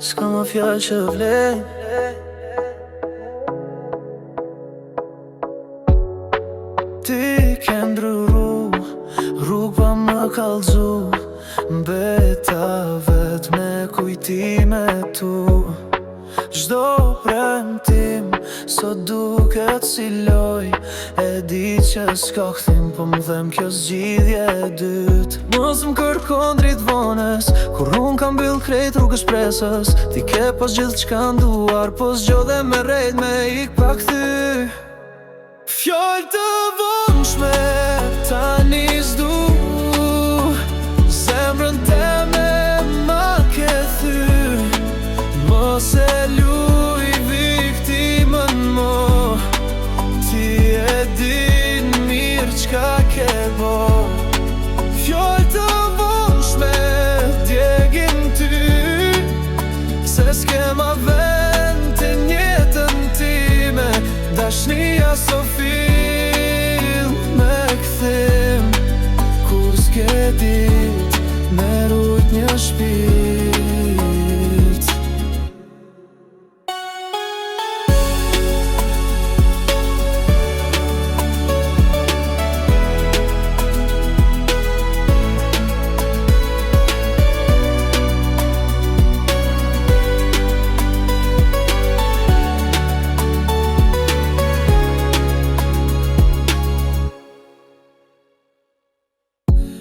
S'ka më fjallë që vlen. Ti ke ndruru, rrug pa më kallzu, mbeta vet me kujtime tu. Çdo premtim sot duket si loj, e di që s'ka kthim, po m'dhem kjo zgjidhje e dyt. Mos m'kërkon drit vones, kur unë kam mbyll krejt rrugës presës. Ti ke pas gjithçka nduar, po zgjodhe me rejt me ik pa kthy. Fjallë të vonshme tani s'du, zemrën teme ma ke thy. Mos e luj viktimën mo, ti e din mirë çka ke bo. Fjallë të vonshme djegin ty, se s'kema vend të njetën time. Dashnia so film me kthim, kur s'ke dit me rujt një shpirt.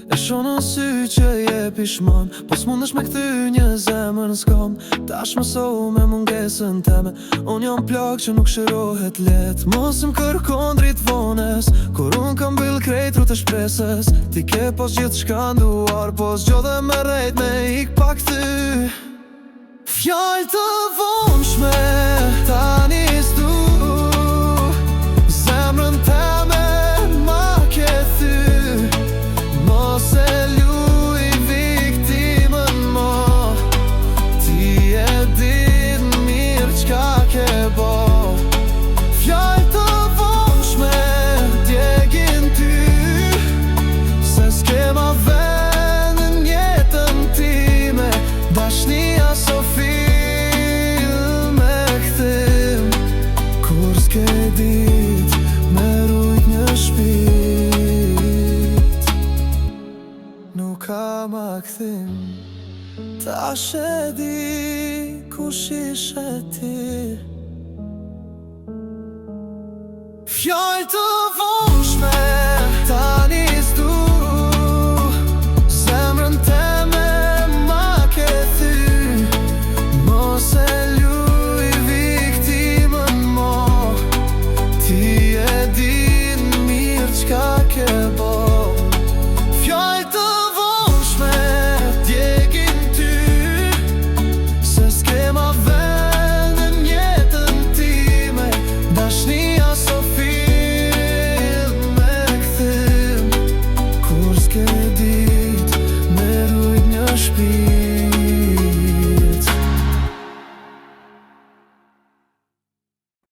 E shonë në sy që je pishman, po s'mundesh me kthy një zemër n'skam. Tash mësohu me mungesën teme, unë jam plak që nuk shërohet let. Mos m'kërkon drit vones, kur unë kam mbyll krejt rrugë të shpresës. Ti ke pas gjithçka nduar, po zgjodhe me rejt me ik pa kthy. Fjallë të vonshme tani s'du, zemrën teme ma ke thy. Mos e luj viktimën mo, ti e din mirë çka ke bo. Fjallë të vonshme djegin ty, se s'kema vend në jetën time. Dashnia so film me kthim, kur s'ke dit me rujt një shpirt. Nuk ka ma kthim, tash e di kush ishe ti. Fjallë të